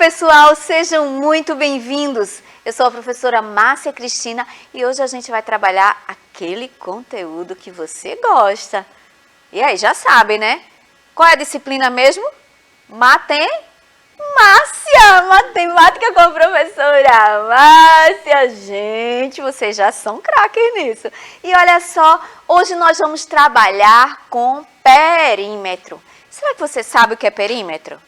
pessoal, sejam muito bem-vindos. Eu sou a professora Márcia Cristina e hoje a gente vai trabalhar aquele conteúdo que você gosta. E aí, já sabe, né? Qual é a disciplina mesmo? Márcia, matemática com a professora Márcia. Gente, vocês já são craques nisso. E olha só, hoje nós vamos trabalhar com perímetro. Será que você sabe o que é perímetro?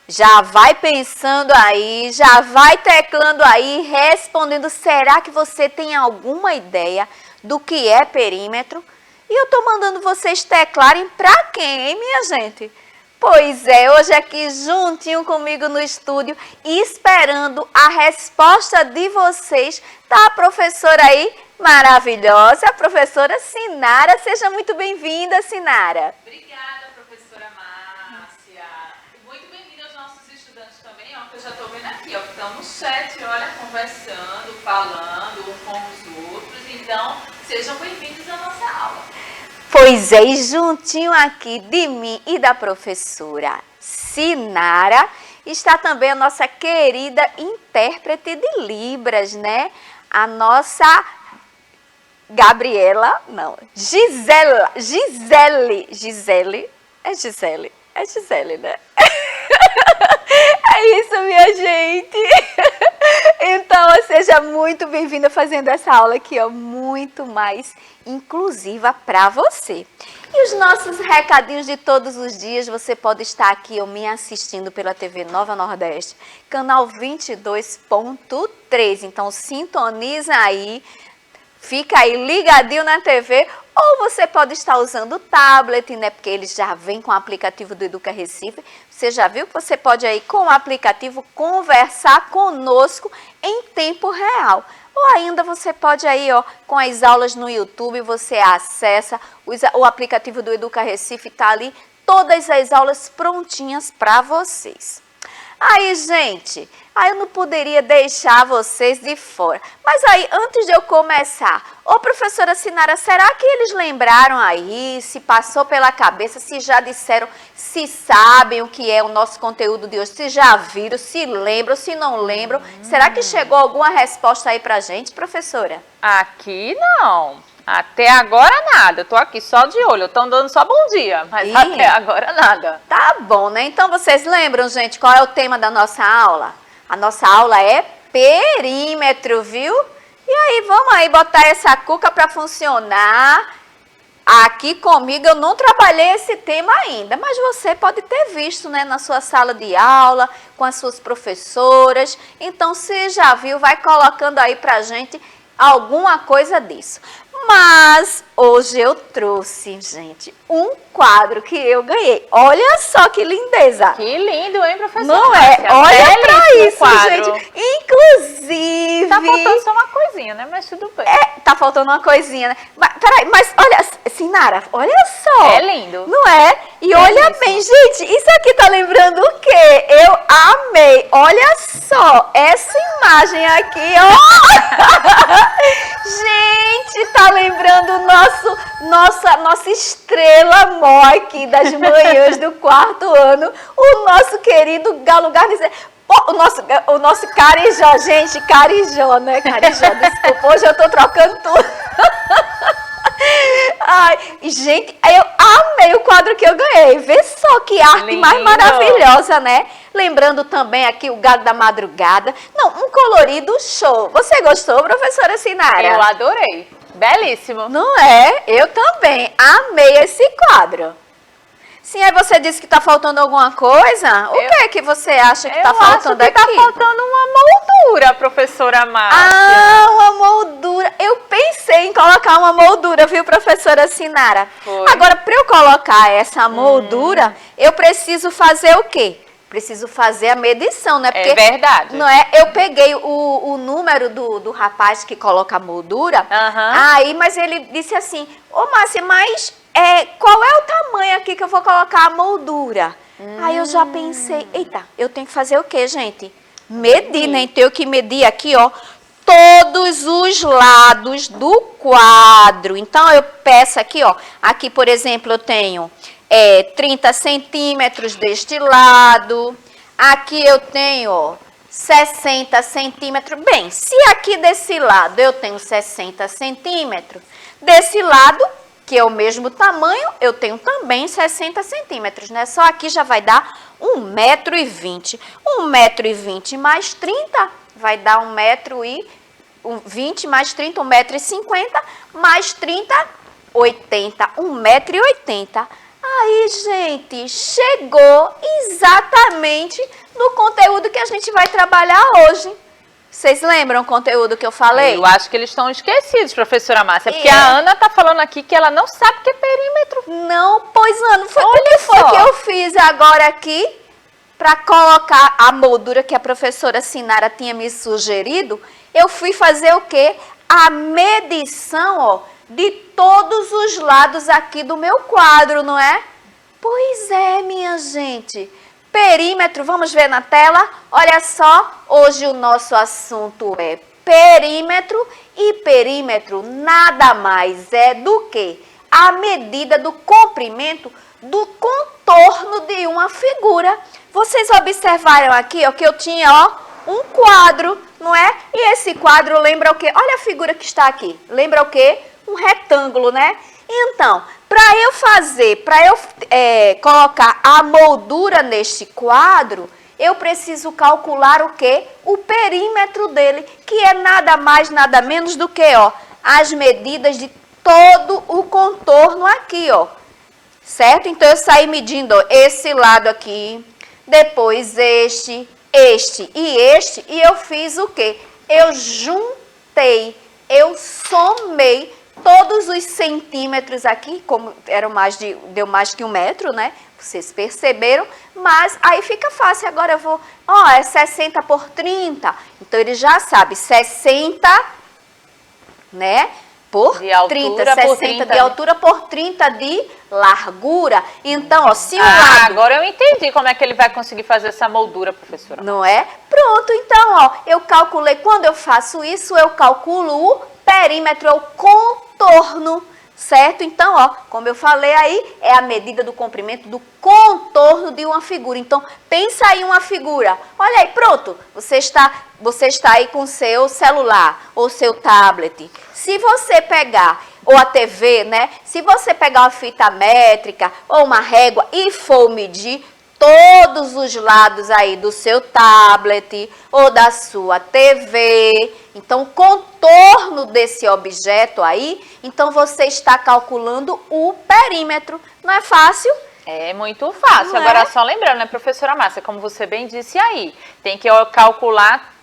Já vai pensando aí, já vai teclando aí, respondendo. Será que você tem alguma ideia do que é perímetro? E eu tô mandando vocês teclarem pra quem, hein, minha gente? Pois é, hoje aqui juntinho comigo no estúdio, esperando a resposta de vocês, tá a professora aí maravilhosa, a professora Sinara. Seja muito bem-vinda, Sinara. Obrigada, professora Márcia. E muito bem-vinda aos nossos estudantes também, ó, que eu já estou vendo aqui, ó, que estão no chat, olha, conversando, falando uns com os outros. Então, sejam bem-vindos à nossa aula. Pois é, e juntinho aqui de mim e da professora Sinara, está também a nossa querida intérprete de Libras, né? A nossa Gabriela, não, Gisele, é Gisele, né? É isso, minha gente. Então, seja muito bem-vinda fazendo essa aula aqui, ó, muito mais inclusiva para você. E os nossos recadinhos de todos os dias, você pode estar aqui ou me assistindo pela TV Nova Nordeste, canal 22.3. Então, sintoniza aí. Fica aí ligadinho na TV, ou você pode estar usando o tablet, né? Porque ele já vem com o aplicativo do Educa Recife. Você já viu que você pode aí com o aplicativo conversar conosco em tempo real. Ou ainda você pode aí, ó, com as aulas no YouTube, você acessa o aplicativo do Educa Recife, tá ali todas as aulas prontinhas para vocês. Aí, gente, aí eu não poderia deixar vocês de fora. Mas aí, antes de eu começar, ô professora Sinara, será que eles lembraram aí, se passou pela cabeça, se já disseram, se sabem o que é o nosso conteúdo de hoje, se já viram, se lembram, se não lembram? Será que chegou alguma resposta aí pra gente, professora? Aqui não. Até agora nada, eu tô aqui só de olho, estão dando só bom dia, mas até agora nada. Tá bom, né? Então vocês lembram, gente, qual é o tema da nossa aula? A nossa aula é perímetro, viu? E aí, vamos aí botar essa cuca para funcionar. Aqui comigo eu não trabalhei esse tema ainda, mas você pode ter visto, né, na sua sala de aula, com as suas professoras. Então, se já viu, vai colocando aí pra gente alguma coisa disso. Mas hoje eu trouxe, gente, um quadro que eu ganhei. Olha só que lindeza. Que lindo, hein, professora? Não é? Olha pra isso, quadro. gente. Inclusive... Tá faltando só uma coisinha, né? Mas tudo bem. Tá faltando uma coisinha, né? Mas, peraí, mas olha, Sinara, olha só. É lindo. Não é? E olha bem, gente, isso aqui tá lembrando o quê? Eu amei. Olha só, essa imagem aqui, ó. Gente, tá lembrando nossa estrela mó aqui das manhãs do quarto ano, o nosso querido Galo Garnizer. O nosso Carijó, gente, Carijó, né? Carijó, desculpa, hoje eu tô trocando tudo. Ai, gente, eu amei o quadro que eu ganhei. Vê só que arte Lindo. Mais maravilhosa, né? Lembrando também aqui o Galo da Madrugada. Não, um colorido show. Você gostou, professora Sinara? Eu adorei. Belíssimo. Não é? Eu também amei esse quadro. Sim, aí você disse que tá faltando alguma coisa? O que é que você acha que tá faltando aqui? Eu acho que tá faltando uma moldura, professora Márcia. Ah, uma moldura. Eu pensei em colocar uma moldura, viu, professora Sinara? Foi. Agora, para eu colocar essa moldura, eu preciso fazer o quê? Preciso fazer a medição, né? Porque, é verdade. Não é? Eu peguei o número do rapaz que coloca a moldura, aí, mas ele disse assim, ô Márcia, mas qual é o tamanho aqui que eu vou colocar a moldura? Aí eu já pensei, eita, eu tenho que fazer o quê, gente? Medir, né? Tenho que medir aqui, ó, todos os lados do quadro. Então, eu peço aqui, ó, aqui, por exemplo, eu tenho 30 centímetros deste lado, Aqui eu tenho, ó, 60 centímetros. Bem, se aqui desse lado eu tenho 60 centímetros, desse lado, que é o mesmo tamanho, eu tenho também 60 centímetros, né? Só aqui já vai dar 1,20 m. 1,20 m mais 30 vai dar 1,20 m mais 30, 1,50 m mais 30, 80, 1,80 m. Aí, gente, chegou exatamente no conteúdo que a gente vai trabalhar hoje. Vocês lembram o conteúdo que eu falei? Eu acho que eles estão esquecidos, professora Márcia, porque a Ana está falando aqui que ela não sabe o que é perímetro. Não, pois Ana, foi o que foi que eu fiz agora aqui para colocar a moldura que a professora Sinara tinha me sugerido. Eu fui fazer o quê? A medição, ó, de todos os lados aqui do meu quadro, não é? Pois é, minha gente. Perímetro, vamos ver na tela? Olha só, hoje o nosso assunto é perímetro e perímetro nada mais é do que a medida do comprimento do contorno de uma figura. Vocês observaram aqui, ó, que eu tinha, ó, um quadro, não é? E esse quadro lembra o quê? Olha a figura que está aqui. Lembra o quê? Um retângulo, né? Então, para eu colocar a moldura neste quadro, eu preciso calcular o quê? O perímetro dele, que é nada mais, nada menos do que, ó, as medidas de todo o contorno aqui, ó. Certo? Então, eu saí medindo, ó, esse lado aqui, depois este e este, e eu fiz o quê? Eu juntei, eu somei todos os centímetros aqui, como deu mais que 1 metro, né? Vocês perceberam, mas aí fica fácil. Agora eu vou, ó, é 60 por 30. Então, ele já sabe, 60, né? Por de altura 30, 60 por 30, de altura por 30 de largura. Então, ó, se um lado... agora eu entendi como é que ele vai conseguir fazer essa moldura, professora. Não é? Pronto, então, ó, eu calculei, quando eu faço isso, eu calculo o perímetro, o contorno, certo? Então, ó, como eu falei aí, é a medida do comprimento do contorno de uma figura. Então, pensa aí uma figura. Olha aí, pronto. Você está aí com o seu celular ou seu tablet. Se você pegar, ou a TV, né? Se você pegar uma fita métrica ou uma régua e for medir todos os lados aí do seu tablet ou da sua TV, então o contorno desse objeto aí, então você está calculando o perímetro. Não é fácil? É muito fácil. Não Agora, é? só lembrando, né, professora Márcia, como você bem disse aí, tem que calcular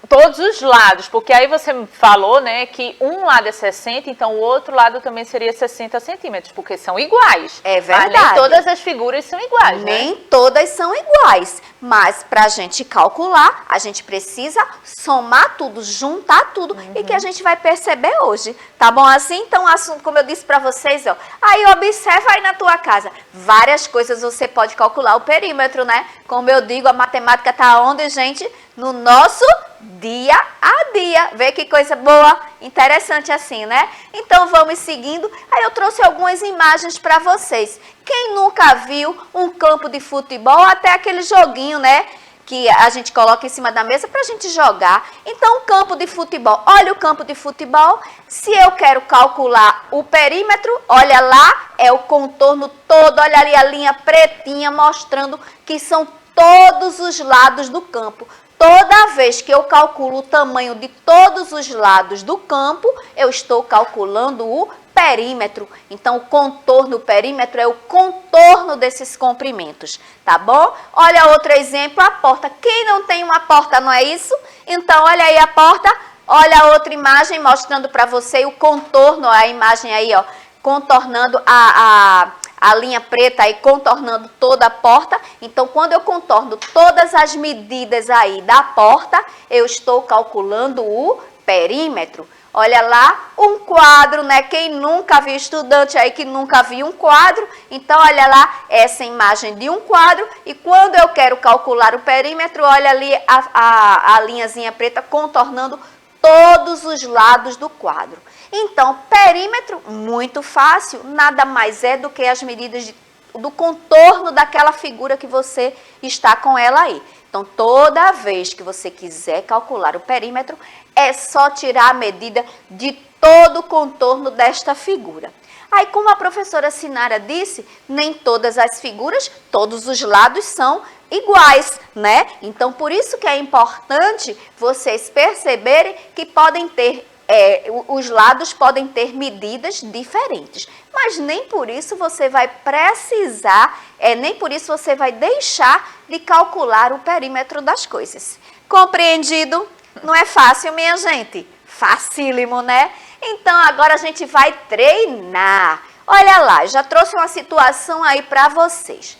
todos os lados, porque aí você falou, né, que um lado é 60, então o outro lado também seria 60 centímetros, porque são iguais. É verdade. Mas nem todas as figuras são iguais, Nem né? todas são iguais, mas para a gente calcular, a gente precisa somar tudo, juntar tudo, e que a gente vai perceber hoje, tá bom assim? Então, o assunto, como eu disse para vocês, ó, aí observa aí na tua casa, várias coisas você pode calcular o perímetro, né? Como eu digo, a matemática tá onde, gente? No nosso dia a dia. Vê que coisa boa, interessante assim, né? Então, vamos seguindo. Aí eu trouxe algumas imagens para vocês. Quem nunca viu um campo de futebol, até aquele joguinho, né? Que a gente coloca em cima da mesa para a gente jogar. Então, um campo de futebol. Olha o campo de futebol. Se eu quero calcular o perímetro, olha lá, é o contorno todo. Olha ali a linha pretinha mostrando que são todos os lados do campo. Toda vez que eu calculo o tamanho de todos os lados do campo, eu estou calculando o perímetro. Então, o contorno, o perímetro é o contorno desses comprimentos, tá bom? Olha outro exemplo, a porta. Quem não tem uma porta, não é isso? Então, olha aí a porta, olha a outra imagem mostrando para você o contorno, a imagem aí, ó, contornando a linha preta aí, contornando toda a porta. Então, quando eu contorno todas as medidas aí da porta, eu estou calculando o perímetro. Olha lá, um quadro, né? Quem nunca viu, estudante aí que nunca viu um quadro, então olha lá essa imagem de um quadro, e quando eu quero calcular o perímetro, olha ali a linhazinha preta contornando todos os lados do quadro. Então, perímetro, muito fácil, nada mais é do que as medidas de do contorno daquela figura que você está com ela aí. Então, toda vez que você quiser calcular o perímetro, é só tirar a medida de todo o contorno desta figura. Aí, como a professora Sinara disse, nem todas as figuras, todos os lados são iguais, né? Então, por isso que é importante vocês perceberem que podem ter, os lados podem ter medidas diferentes. Mas nem por isso você vai precisar, nem por isso você vai deixar de calcular o perímetro das coisas. Compreendido? Não é fácil, minha gente? Facílimo, né? Então, agora a gente vai treinar. Olha lá, já trouxe uma situação aí para vocês.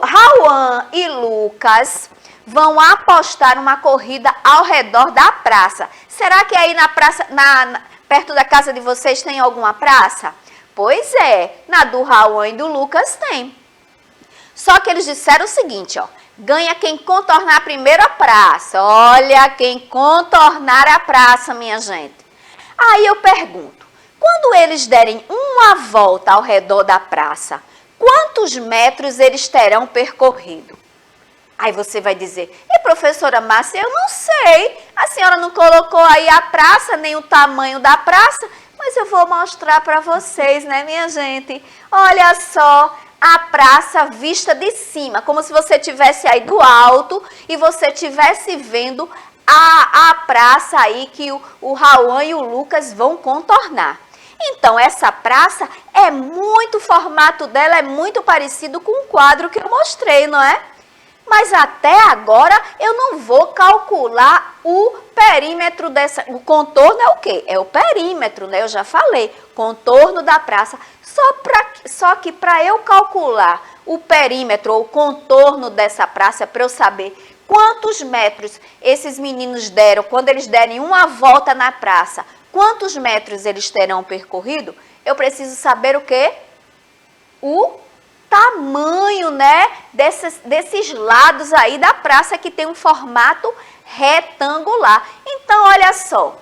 Rauan e Lucas vão apostar uma corrida ao redor da praça. Será que aí na praça, perto da casa de vocês tem alguma praça? Pois é, na do Rauan e do Lucas tem. Só que eles disseram o seguinte, ó. Ganha quem contornar primeiro a praça. Olha, quem contornar a praça, minha gente. Aí eu pergunto, quando eles derem uma volta ao redor da praça, quantos metros eles terão percorrido? Aí você vai dizer, professora Márcia, eu não sei. A senhora não colocou aí a praça, nem o tamanho da praça, mas eu vou mostrar para vocês, né, minha gente? Olha só, a praça vista de cima, como se você estivesse aí do alto e você estivesse vendo a praça aí que o Rauan e o Lucas vão contornar. Então, essa praça o formato dela é muito parecido com o quadro que eu mostrei, não é? Mas até agora eu não vou calcular o perímetro dessa... O contorno é o quê? É o perímetro, né? Eu já falei, contorno da praça. Só que para eu calcular o perímetro ou o contorno dessa praça, para eu saber quantos metros esses meninos deram, quando eles derem uma volta na praça, quantos metros eles terão percorrido, eu preciso saber o quê? O tamanho, né, desses lados aí da praça que tem um formato retangular. Então, olha só,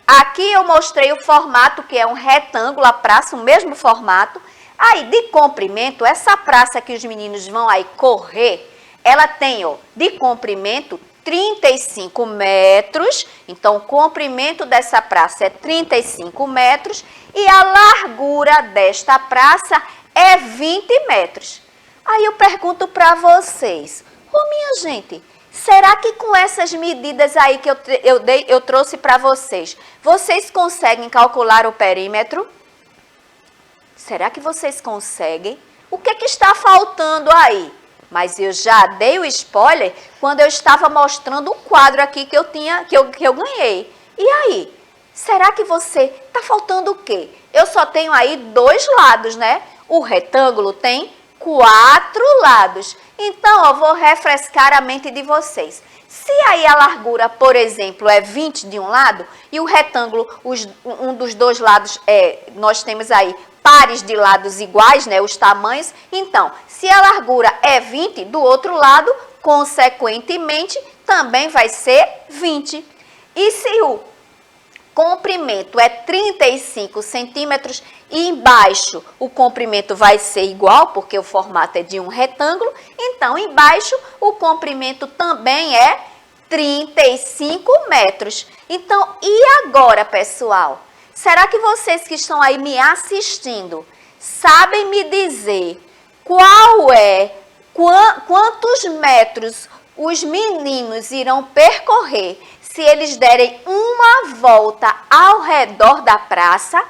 aqui eu mostrei o formato que é um retângulo, a praça, o mesmo formato. Aí, de comprimento, essa praça que os meninos vão aí correr, ela tem, ó, de comprimento 35 metros, então o comprimento dessa praça é 35 metros e a largura desta praça é 20 metros. Aí eu pergunto para vocês, minha gente, será que com essas medidas aí que eu trouxe para vocês, vocês conseguem calcular o perímetro? Será que vocês conseguem? O que está faltando aí? Mas eu já dei o spoiler quando eu estava mostrando o quadro aqui que eu ganhei. E aí? Será que está faltando o quê? Eu só tenho aí 2 lados, né? O retângulo tem 4 lados. Então, eu vou refrescar a mente de vocês. Se aí a largura, por exemplo, é 20 de um lado e o retângulo, um dos 2 lados, nós temos aí pares de lados iguais, né, os tamanhos. Então, se a largura é 20, do outro lado, consequentemente, também vai ser 20. E se o comprimento é 35 centímetros e embaixo o comprimento vai ser igual, porque o formato é de um retângulo, então embaixo o comprimento também é 35 metros. Então, e agora, pessoal? Será que vocês que estão aí me assistindo sabem me dizer quantos metros os meninos irão percorrer se eles derem uma volta ao redor da praça?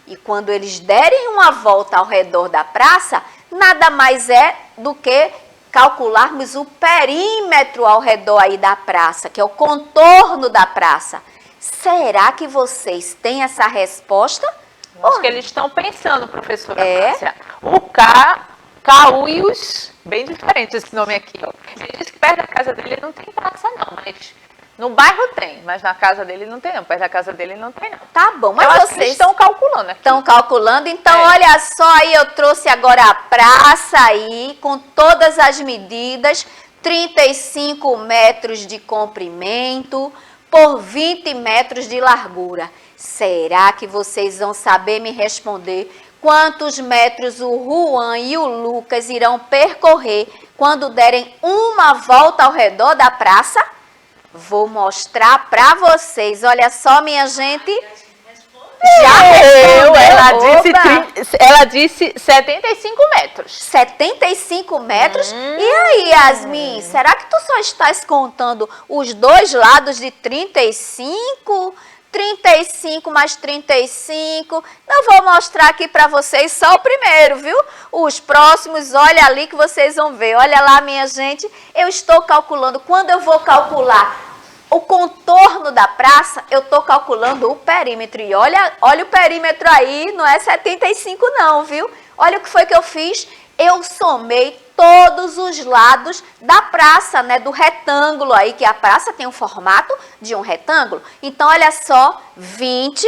E quando eles derem uma volta ao redor da praça, nada mais é do que calcularmos o perímetro ao redor aí da praça, que é o contorno da praça. Será que vocês têm essa resposta? Acho que eles estão pensando, professora Márcia. O Cauius, bem diferente esse nome aqui. Ó. Ele disse que perto da casa dele não tem praça não, mas no bairro tem, mas na casa dele não tem não. Perto da casa dele não tem não. Tá bom, mas vocês estão calculando aqui. Estão calculando, então olha só aí, eu trouxe agora a praça aí, com todas as medidas, 35 metros de comprimento por 20 metros de largura. Será que vocês vão saber me responder Quantos metros o Juan e o Lucas irão percorrer quando derem uma volta ao redor da praça? Vou mostrar para vocês. Olha só, minha gente. Já respondeu. Ela disse 75 metros. 75 metros? E aí, Yasmin, será que tu só estás contando os dois lados de 35? 35 mais 35. Eu vou mostrar aqui para vocês só o primeiro, viu? Os próximos, olha ali que vocês vão ver. Olha lá, minha gente, eu estou calculando. Quando eu vou calcular o contorno da praça, eu estou calculando o perímetro. E olha o perímetro aí, não é 75 não, viu? Olha o que foi que eu fiz. Eu somei todos os lados da praça, né? Do retângulo aí, que a praça tem o formato de um retângulo. Então, olha só, 20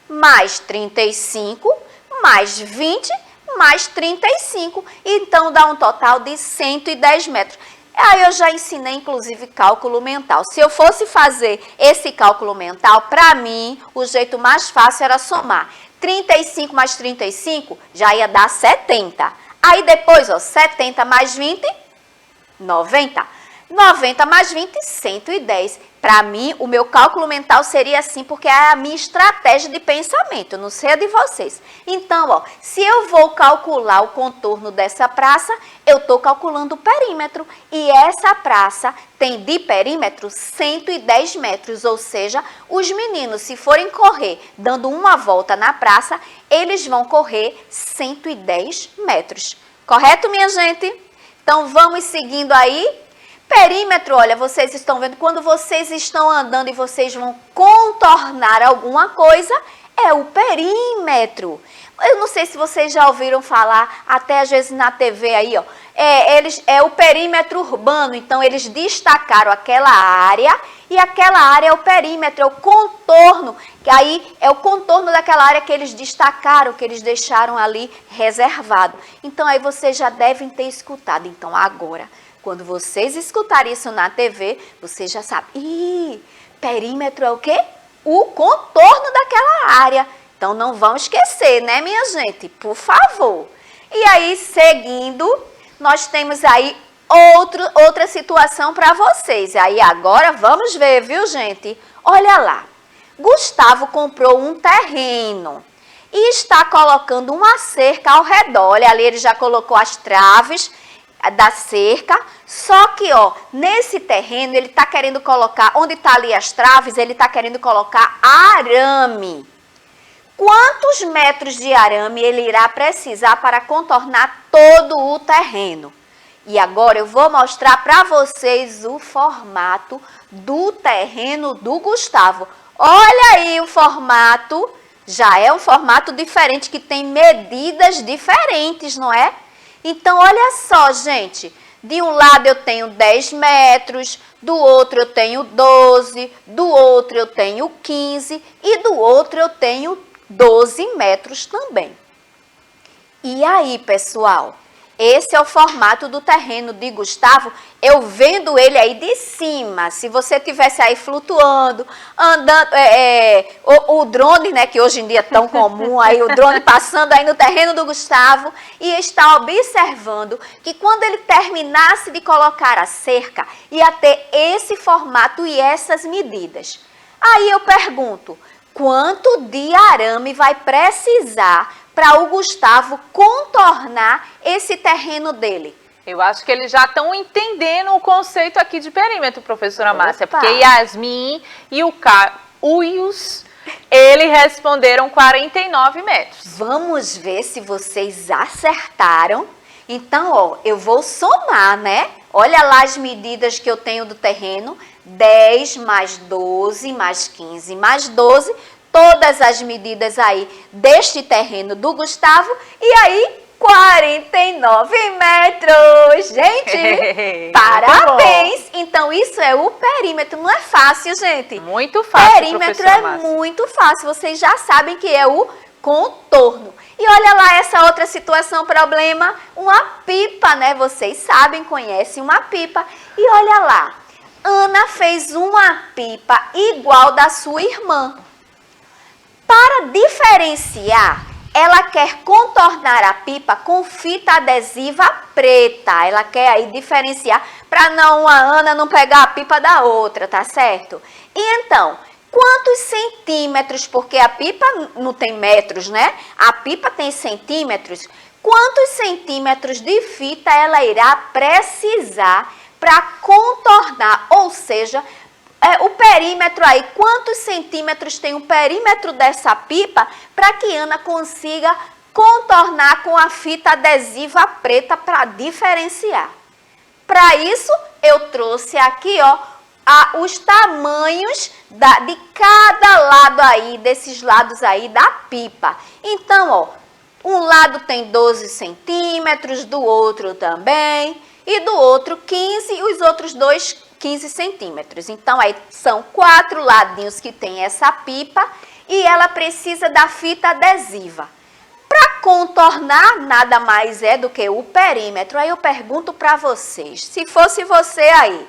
mais 35 mais 20 mais 35. Então, dá um total de 110 metros. Aí eu já ensinei, inclusive, cálculo mental. Se eu fosse fazer esse cálculo mental, para mim, o jeito mais fácil era somar. 35 mais 35 já ia dar 70. Aí depois, ó, 70 mais 20, 90. 90 mais 20, 110. Para mim, o meu cálculo mental seria assim, porque é a minha estratégia de pensamento. Eu não sei a de vocês. Então, ó, se eu vou calcular o contorno dessa praça, eu estou calculando o perímetro. E essa praça tem de perímetro 110 metros. Ou seja, os meninos, se forem correr dando uma volta na praça, eles vão correr 110 metros. Correto, minha gente? Então, vamos seguindo aí. Perímetro, olha, vocês estão vendo, quando vocês estão andando e vocês vão contornar alguma coisa, é o perímetro. Eu não sei se vocês já ouviram falar, até às vezes na TV aí, ó, é o perímetro urbano. Então, eles destacaram aquela área e aquela área é o perímetro, é o contorno, que aí é o contorno daquela área que eles destacaram, que eles deixaram ali reservado. Então, aí vocês já devem ter escutado. Então, agora, quando vocês escutarem isso na TV, vocês já sabem. Ih, perímetro é o quê? O contorno daquela área. Então, não vão esquecer, né, minha gente? Por favor. E aí, seguindo, nós temos aí outra situação para vocês. E aí, agora, vamos ver, viu, gente? Olha lá. Gustavo comprou um terreno e está colocando uma cerca ao redor. Olha ali, ele já colocou as traves da cerca, só que, ó, nesse terreno ele está querendo colocar, onde está ali as traves, ele está querendo colocar arame. Quantos metros de arame ele irá precisar para contornar todo o terreno? E agora eu vou mostrar para vocês o formato do terreno do Gustavo. Olha aí o formato, já é um formato diferente, que tem medidas diferentes, não é? Então, olha só, gente, de um lado eu tenho 10 metros, do outro eu tenho 12, do outro eu tenho 15 e do outro eu tenho 12 metros também. E aí, pessoal, esse é o formato do terreno de Gustavo. Eu vendo ele aí de cima, se você tivesse aí flutuando, andando, o drone, né, que hoje em dia é tão comum, aí o drone passando aí no terreno do Gustavo e está observando que quando ele terminasse de colocar a cerca, ia ter esse formato e essas medidas. Aí eu pergunto, quanto de arame vai precisar para o Gustavo contornar esse terreno dele? Eu acho que eles já estão entendendo o conceito aqui de perímetro, professora Márcia, Opa. porque Yasmin e o Caius, eles responderam 49 metros. Vamos ver se vocês acertaram. Então, ó, eu vou somar, né? Olha lá as medidas que eu tenho do terreno. 10 mais 12 mais 15 mais 12. Todas as medidas aí deste terreno do Gustavo. E aí, 49 metros. Gente, parabéns. Então, isso é o perímetro. Não é fácil, gente. Muito fácil, Perímetro é muito fácil. Vocês já sabem que é o contorno. E olha lá essa outra situação, problema. Uma pipa, né? Vocês sabem, conhecem uma pipa. E olha lá. Ana fez uma pipa igual da sua irmã. Para diferenciar ela quer contornar a pipa com fita adesiva preta. Ela quer aí diferenciar para não a Ana não pegar a pipa da outra, tá certo? E então, quantos centímetros, porque a pipa não tem metros, né? A pipa tem centímetros. Quantos centímetros de fita ela irá precisar para contornar, ou seja, o perímetro aí, quantos centímetros tem o perímetro dessa pipa para que Ana consiga contornar com a fita adesiva preta para diferenciar. Para isso, eu trouxe aqui, ó, os tamanhos de cada lado aí, desses lados aí da pipa. Então, ó, um lado tem 12 centímetros, do outro também, e do outro 15, e os outros dois 15 centímetros. Então, aí são 4 ladinhos que tem essa pipa e ela precisa da fita adesiva. Para contornar, nada mais é do que o perímetro. Aí eu pergunto para vocês, se fosse você aí,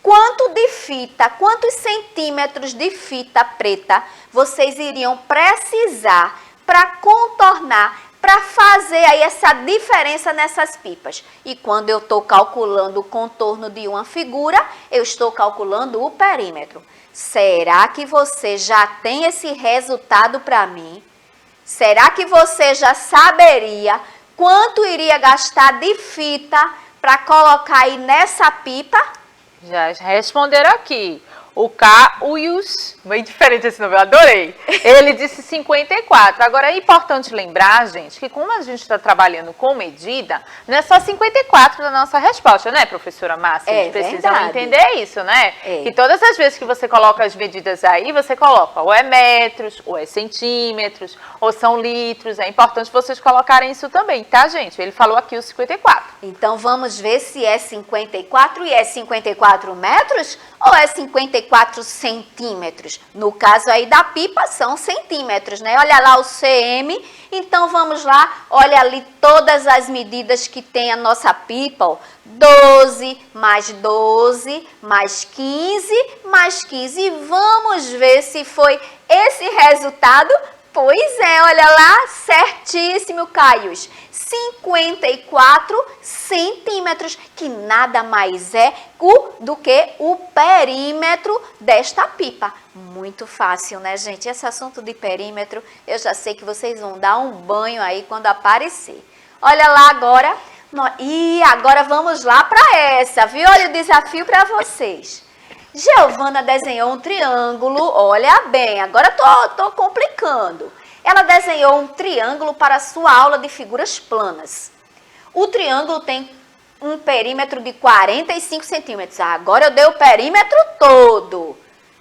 quantos centímetros de fita preta vocês iriam precisar para contornar, para fazer aí essa diferença nessas pipas? E quando eu estou calculando o contorno de uma figura, eu estou calculando o perímetro. Será que você já tem esse resultado para mim? Será que você já saberia quanto iria gastar de fita para colocar aí nessa pipa? Já responderam aqui. O Caius, bem diferente esse nome, eu adorei. Ele disse 54. Agora é importante lembrar, gente, que como a gente está trabalhando com medida, não é só 54 da nossa resposta, né, professora Márcia? A gente precisa entender isso, né? Que todas as vezes que você coloca as medidas aí, você coloca ou é metros, ou é centímetros, ou são litros. É importante vocês colocarem isso também, tá, gente? Ele falou aqui o 54. Então vamos ver se é 54 e é 54 metros ou é 54 centímetros. No caso aí da pipa são centímetros, né? Olha lá o CM. Então vamos lá, olha ali todas as medidas que tem a nossa pipa, ó. 12 mais 15 mais 15. E vamos ver se foi esse resultado. Pois é, olha lá, certíssimo, Caius. 54 centímetros, que nada mais é do que o perímetro desta pipa. Muito fácil, né, gente? Esse assunto de perímetro, eu já sei que vocês vão dar um banho aí quando aparecer. Olha lá agora. E agora vamos lá para essa, viu? Olha o desafio para vocês. Giovana desenhou um triângulo, olha bem, agora tô complicando. Ela desenhou um triângulo para a sua aula de figuras planas. O triângulo tem um perímetro de 45 centímetros. Agora eu dei o perímetro todo.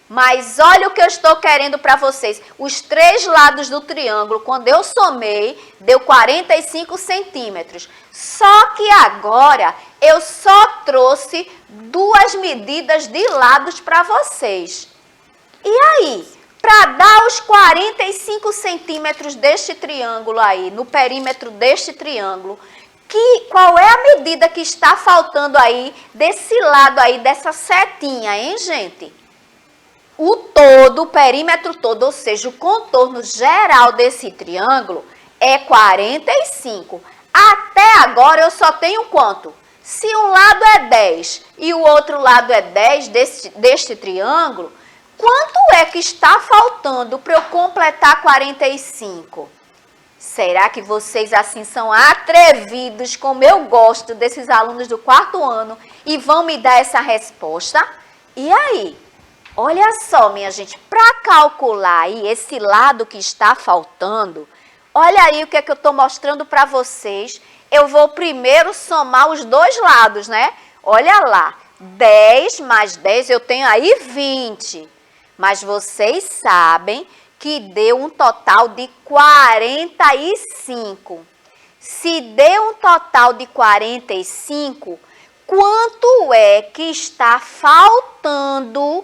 Mas olha o que eu estou querendo para vocês. Os 3 lados do triângulo, quando eu somei, deu 45 centímetros. Só que agora eu só trouxe 2 medidas de lados para vocês. E aí, para dar os 45 centímetros deste triângulo aí, no perímetro deste triângulo, qual é a medida que está faltando aí desse lado aí, dessa setinha, hein, gente? O todo, o perímetro todo, ou seja, o contorno geral desse triângulo é 45. Até agora eu só tenho quanto? Se um lado é 10 e o outro lado é 10 deste triângulo, quanto é que está faltando para eu completar 45? Será que vocês assim são atrevidos, como eu gosto desses alunos do 4º ano, e vão me dar essa resposta? E aí? Olha só, minha gente, para calcular aí esse lado que está faltando, olha aí o que é que eu estou mostrando para vocês. Eu vou primeiro somar os 2 lados, né? Olha lá, 10 mais 10, eu tenho aí 20. Mas vocês sabem que deu um total de 45. Se deu um total de 45, quanto é que está faltando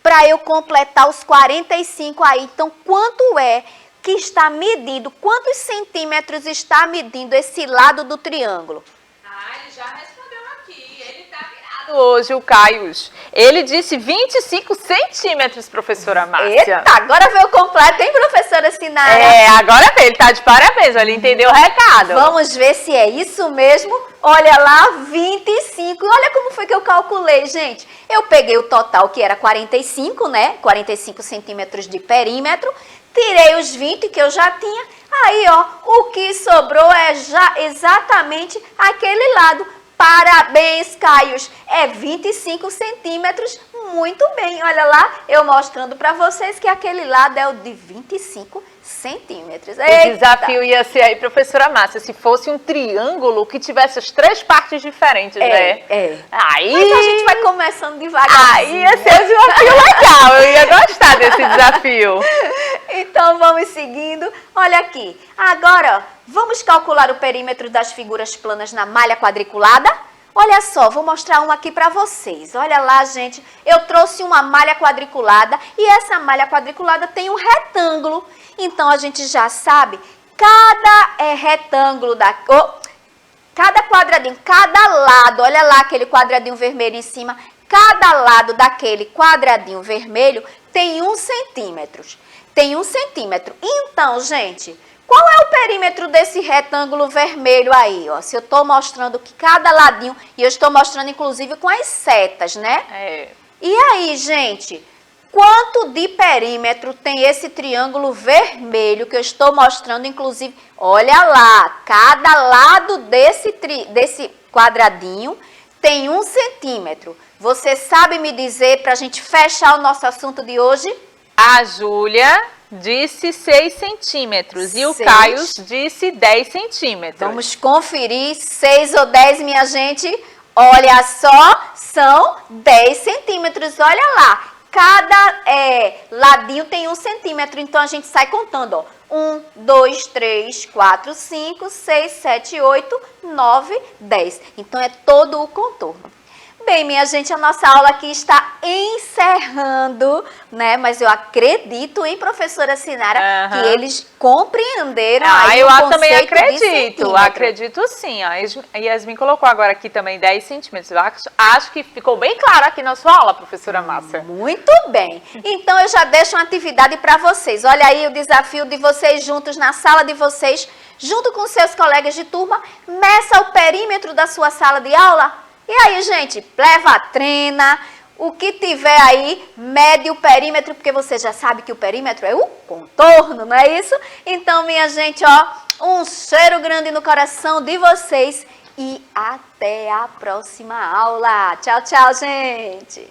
para eu completar os 45 aí? Então, quanto é que está medindo? Quantos centímetros está medindo esse lado do triângulo? Ele já respondeu aqui. Ele está virado. Hoje o Caius, Ele disse 25 centímetros, professora Márcia. Eita, agora veio completo, hein, professora Sinara? É, agora veio, ele tá de parabéns, ele entendeu o recado. Vamos ver se é isso mesmo. Olha lá, 25. Olha como foi que eu calculei, gente. Eu peguei o total, que era 45, né? 45 centímetros de perímetro. Tirei os 20 que eu já tinha. Aí, ó, o que sobrou é já exatamente aquele lado. Parabéns, Caios. É 25 centímetros. Muito bem. Olha lá, eu mostrando para vocês que aquele lado é o de 25 centímetros. Eita. O desafio ia ser aí, professora Márcia, se fosse um triângulo que tivesse as 3 partes diferentes, né? Aí... Mas a gente vai começando devagar. Aí ia ser um desafio legal, eu ia gostar desse desafio. Então vamos seguindo. Olha aqui. Agora, vamos calcular o perímetro das figuras planas na malha quadriculada? Olha só, vou mostrar uma aqui para vocês. Olha lá, gente. Eu trouxe uma malha quadriculada e essa malha quadriculada tem um retângulo. Então, a gente já sabe, cada retângulo cada quadradinho, cada lado, olha lá aquele quadradinho vermelho em cima, cada lado daquele quadradinho vermelho tem 1 centímetro. Tem 1 centímetro. Então, gente, qual é o perímetro desse retângulo vermelho aí, ó? Se eu estou mostrando que cada ladinho, e eu estou mostrando inclusive com as setas, né? E aí, gente, quanto de perímetro tem esse triângulo vermelho que eu estou mostrando, inclusive, olha lá, cada lado desse quadradinho tem 1 centímetro. Você sabe me dizer, para a gente fechar o nosso assunto de hoje? A Júlia disse 6 centímetros e o Caio disse 10 centímetros. Vamos conferir 6 ou 10, minha gente. Olha só, são 10 centímetros, olha lá. Cada ladinho tem 1 centímetro, então a gente sai contando, ó. 1, 2, 3, 4, 5, 6, 7, 8, 9, 10. Então é todo o contorno. Bem, minha gente, a nossa aula aqui está encerrando, né? Mas eu acredito em professora Sinara que eles compreenderam aí o conceito também acredito, de centímetro. Acredito sim. A Yasmin colocou agora aqui também 10 centímetros. Eu acho que ficou bem claro aqui na sua aula, professora Márcia. Muito bem. Então eu já deixo uma atividade para vocês. Olha aí o desafio de vocês juntos na sala de vocês, junto com seus colegas de turma, meça o perímetro da sua sala de aula. E aí, gente, leva a trena, o que tiver aí, mede o perímetro, porque você já sabe que o perímetro é o contorno, não é isso? Então, minha gente, ó, um cheiro grande no coração de vocês e até a próxima aula. Tchau, tchau, gente!